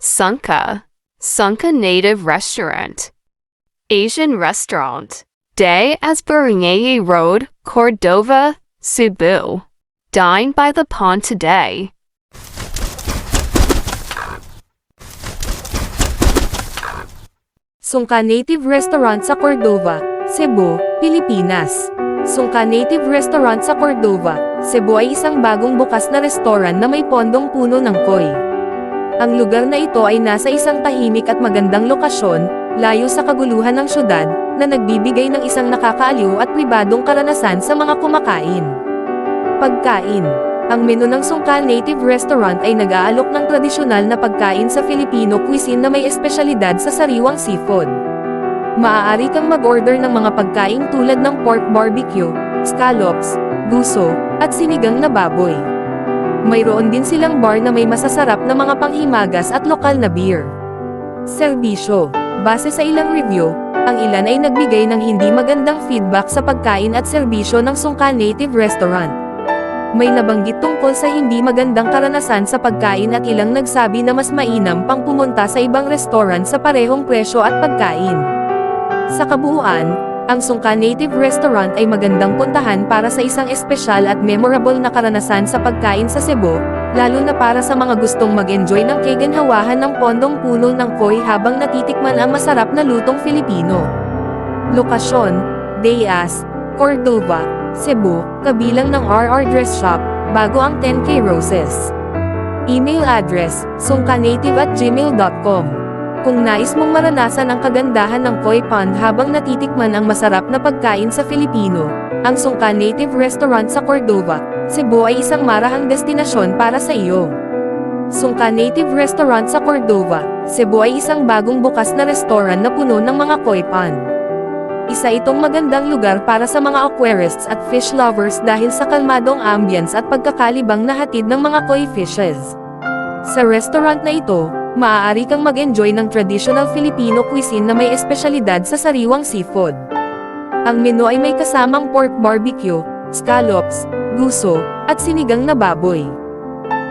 Sungka Native Restaurant. Asian Restaurant. Day Esperanza Road, Cordova, Cebu. Dine by the pond today. Sungka Native Restaurant sa Cordova, Cebu, Pilipinas. Sungka Native Restaurant sa Cordova, Cebu ay isang bagong bukas na restoran na may pondong puno ng koi. Ang lugar na ito ay nasa isang tahimik at magandang lokasyon, layo sa kaguluhan ng syudad, na nagbibigay ng isang nakakaaliw at pribadong karanasan sa mga kumakain. Pagkain. Ang menu ng Sungka Native Restaurant ay nag-aalok ng tradisyonal na pagkain sa Filipino cuisine na may espesyalidad sa sariwang seafood. Maaari kang mag-order ng mga pagkain tulad ng pork barbecue, scallops, guso, at sinigang na baboy. Mayroon din silang bar na may masasarap na mga panghimagas at lokal na beer. Serbisyo. Base sa ilang review, ang ilan ay nagbigay ng hindi magandang feedback sa pagkain at serbisyo ng Sungka Native Restaurant. May nabanggit tungkol sa hindi magandang karanasan sa pagkain at ilang nagsabi na mas mainam pang pumunta sa ibang restaurant sa parehong presyo at pagkain. Sa kabuuan, ang Sungka Native Restaurant ay magandang puntahan para sa isang espesyal at memorable na karanasan sa pagkain sa Cebu, lalo na para sa mga gustong mag-enjoy ng kagandahan ng pondong puno ng koi habang natitikman ang masarap na lutong Filipino. Lokasyon: Dayas, Cordova, Cebu, kabilang ng RR Dress Shop, bago ang 10K Roses. Email address: sungkanative@gmail.com. Kung nais mong maranasan ang kagandahan ng koi pond habang natitikman ang masarap na pagkain sa Filipino, ang Sungka Native Restaurant sa Cordova, Cebu ay isang marahang destinasyon para sa iyo. Sungka Native Restaurant sa Cordova, Cebu ay isang bagong bukas na restoran na puno ng mga koi pond. Isa itong magandang lugar para sa mga aquarists at fish lovers dahil sa kalmadong ambience at pagkakalibang na hatid ng mga koi fishes. Sa restaurant na ito, maaari kang mag-enjoy ng traditional Filipino cuisine na may espesyalidad sa sariwang seafood. Ang menu ay may kasamang pork barbecue, scallops, guso, at sinigang na baboy.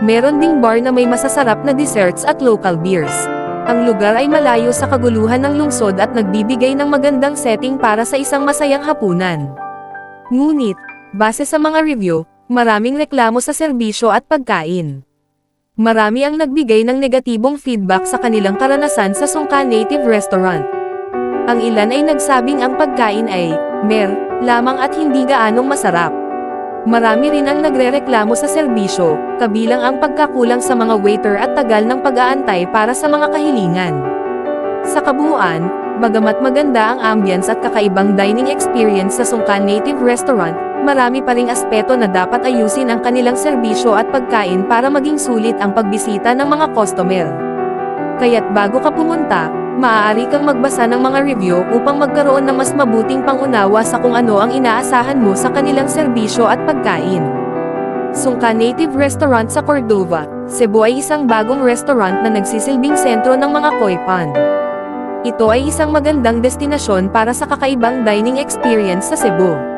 Meron ding bar na may masasarap na desserts at local beers. Ang lugar ay malayo sa kaguluhan ng lungsod at nagbibigay ng magandang setting para sa isang masayang hapunan. Ngunit, base sa mga review, maraming reklamo sa serbisyo at pagkain. Marami ang nagbigay ng negatibong feedback sa kanilang karanasan sa Sungka Native Restaurant. Ang ilan ay nagsabing ang pagkain ay mer lamang at hindi gaanong masarap. Marami rin ang nagrereklamo sa serbisyo, kabilang ang pagkakulang sa mga waiter at tagal ng pag-aantay para sa mga kahilingan. Sa kabuuan, bagamat maganda ang ambience at kakaibang dining experience sa Sungka Native Restaurant, marami pa ring aspeto na dapat ayusin ang kanilang serbisyo at pagkain para maging sulit ang pagbisita ng mga customer. Kaya't bago ka pumunta, maaari kang magbasa ng mga review upang magkaroon ng mas mabuting pangunawa sa kung ano ang inaasahan mo sa kanilang serbisyo at pagkain. Sungka Native Restaurant sa Cordova, Cebu ay isang bagong restaurant na nagsisilbing sentro ng mga koi pond. Ito ay isang magandang destinasyon para sa kakaibang dining experience sa Cebu.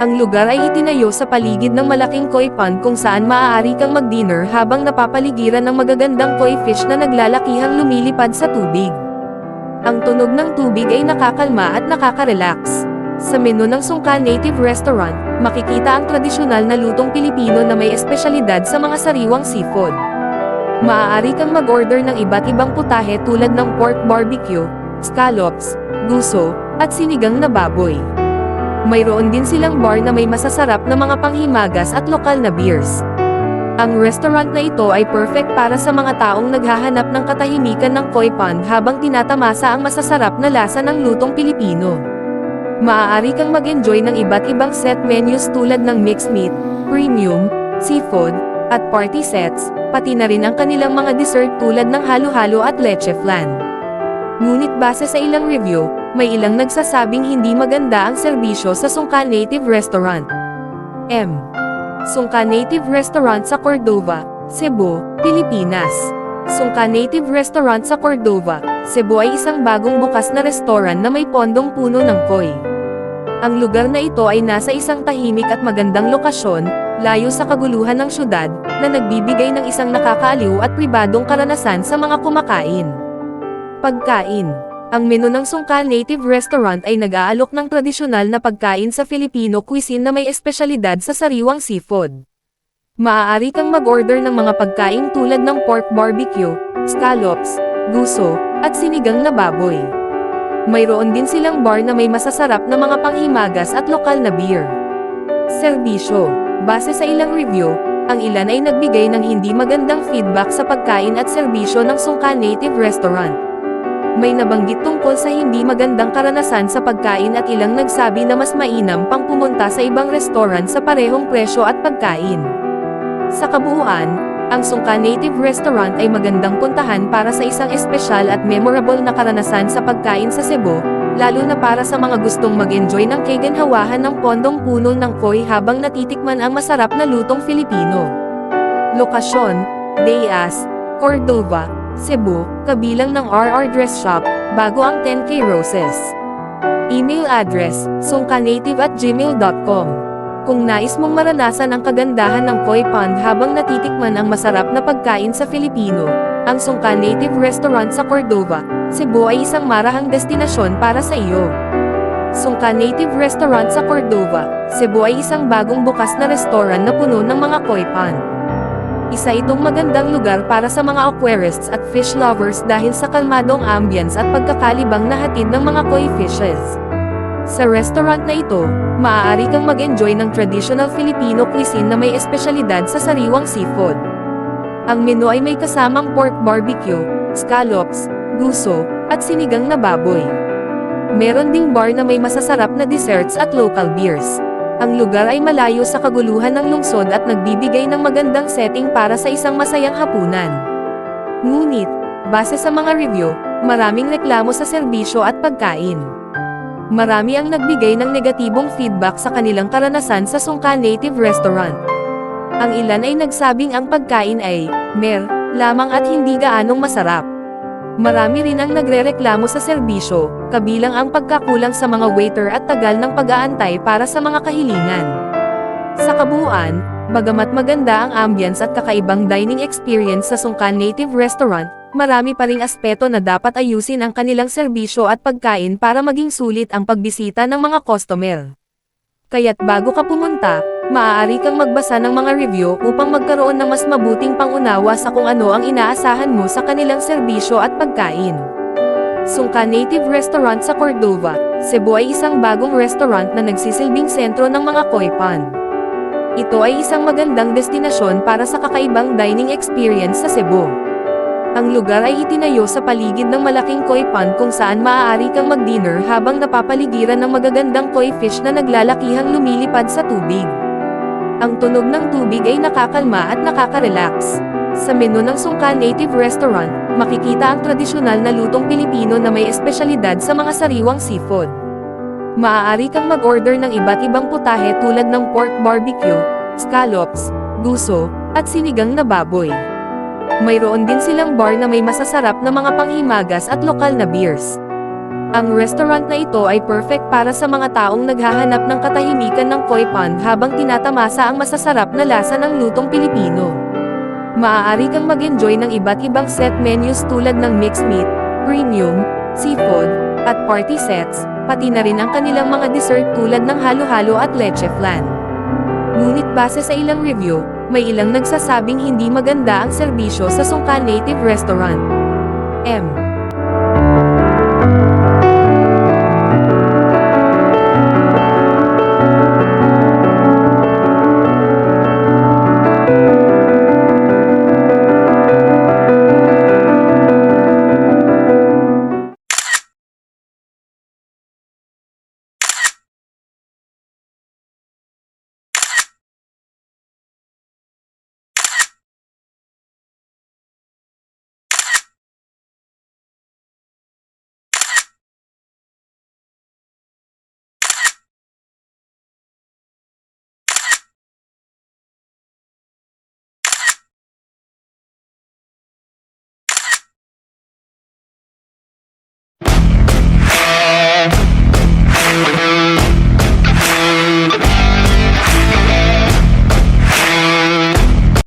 Ang lugar ay itinayo sa paligid ng malaking koi pond kung saan maaari kang mag-dinner habang napapaligiran ng magagandang koi fish na naglalakihang lumilipad sa tubig. Ang tunog ng tubig ay nakakalma at nakaka-relax. Sa menu ng Sungka Native Restaurant, makikita ang tradisyonal na lutong Pilipino na may espesyalidad sa mga sariwang seafood. Maaari kang mag-order ng iba't ibang putahe tulad ng pork barbecue, scallops, guso, at sinigang na baboy. Mayroon din silang bar na may masasarap na mga panghimagas at lokal na beers. Ang restaurant na ito ay perfect para sa mga taong naghahanap ng katahimikan ng koi pond habang tinatamasa ang masasarap na lasa ng lutong Pilipino. Maaari kang mag-enjoy ng iba't ibang set menus tulad ng mixed meat, premium, seafood, at party sets, pati na rin ang kanilang mga dessert tulad ng halo-halo at leche flan. Ngunit base sa ilang review, may ilang nagsasabing hindi maganda ang serbisyo sa Sungka Native Restaurant. Sungka Native Restaurant sa Cordova, Cebu, Pilipinas. Sungka Native Restaurant sa Cordova, Cebu ay isang bagong bukas na restoran na may pondong puno ng koi. Ang lugar na ito ay nasa isang tahimik at magandang lokasyon, layo sa kaguluhan ng syudad, na nagbibigay ng isang nakakaaliw at pribadong karanasan sa mga kumakain. Pagkain. Ang menu ng Sungka Native Restaurant ay nag-aalok ng tradisyonal na pagkain sa Filipino cuisine na may espesyalidad sa sariwang seafood. Maaari kang mag-order ng mga pagkain tulad ng pork barbecue, scallops, guso, at sinigang na baboy. Mayroon din silang bar na may masasarap na mga panghimagas at lokal na beer. Serbisyo. Base sa ilang review, ang ilan ay nagbigay ng hindi magandang feedback sa pagkain at serbisyo ng Sungka Native Restaurant. May nabanggit tungkol sa hindi magandang karanasan sa pagkain at ilang nagsabi na mas mainam pang pumunta sa ibang restaurant sa parehong presyo at pagkain. Sa kabuuan, ang Sungka Native Restaurant ay magandang puntahan para sa isang espesyal at memorable na karanasan sa pagkain sa Cebu, lalo na para sa mga gustong mag-enjoy ng kaginhawahan ng pondong puno ng koi habang natitikman ang masarap na lutong Filipino. Lokasyon: Dayas, Cordova, Cebu, kabilang ng RR Dress Shop, bago ang 10K Roses. Email address: sungkanative@gmail.com. Kung nais mong maranasan ang kagandahan ng koi pond habang natitikman ang masarap na pagkain sa Filipino, ang Sungka Native Restaurant sa Cordova, Cebu ay isang marahang destinasyon para sa iyo. Sungka Native Restaurant sa Cordova, Cebu ay isang bagong bukas na restoran na puno ng mga koi pond. Isa itong magandang lugar para sa mga aquarists at fish lovers dahil sa kalmadong ambience at pagkakalibang na hatid ng mga koi fishes. Sa restaurant na ito, maaari kang mag-enjoy ng traditional Filipino cuisine na may espesyalidad sa sariwang seafood. Ang menu ay may kasamang pork barbecue, scallops, guso, at sinigang na baboy. Meron ding bar na may masasarap na desserts at local beers. Ang lugar ay malayo sa kaguluhan ng lungsod at nagbibigay ng magandang setting para sa isang masayang hapunan. Ngunit, base sa mga review, maraming reklamo sa serbisyo at pagkain. Marami ang nagbigay ng negatibong feedback sa kanilang karanasan sa Sungka Native Restaurant. Ang ilan ay nagsabing ang pagkain ay mer lamang at hindi gaanong masarap. Marami rin ang nagrereklamo sa serbisyo, kabilang ang pagkakulang sa mga waiter at tagal ng pag-aantay para sa mga kahilingan. Sa kabuuan, bagamat maganda ang ambience at kakaibang dining experience sa Sungka Native Restaurant, marami pa ring aspeto na dapat ayusin ang kanilang serbisyo at pagkain para maging sulit ang pagbisita ng mga customer. Kaya't bago ka pumunta, maaari kang magbasa ng mga review upang magkaroon ng mas mabuting pangunawa sa kung ano ang inaasahan mo sa kanilang serbisyo at pagkain. Sungka Native Restaurant sa Cordova, Cebu ay isang bagong restaurant na nagsisilbing sentro ng mga koi pond. Ito ay isang magandang destinasyon para sa kakaibang dining experience sa Cebu. Ang lugar ay itinayo sa paligid ng malaking koi pond kung saan maaari kang mag-dinner habang napapaligiran ng magagandang koi fish na naglalakihang lumilipad sa tubig. Ang tunog ng tubig ay nakakalma at nakaka-relax. Sa menu ng Sungka Native Restaurant, makikita ang tradisyonal na lutong Pilipino na may espesyalidad sa mga sariwang seafood. Maaari kang mag-order ng iba't ibang putahe tulad ng pork barbecue, scallops, guso, at sinigang na baboy. Mayroon din silang bar na may masasarap na mga panghimagas at lokal na beers. Ang restaurant na ito ay perfect para sa mga taong naghahanap ng katahimikan ng koi pond habang tinatamasa ang masasarap na lasa ng lutong Pilipino. Maaari kang mag-enjoy ng iba't ibang set menus tulad ng mixed meat, premium, seafood, at party sets, pati na rin ang kanilang mga dessert tulad ng halo-halo at leche flan. Ngunit base sa ilang review, may ilang nagsasabing hindi maganda ang serbisyo sa Sungka Native Restaurant.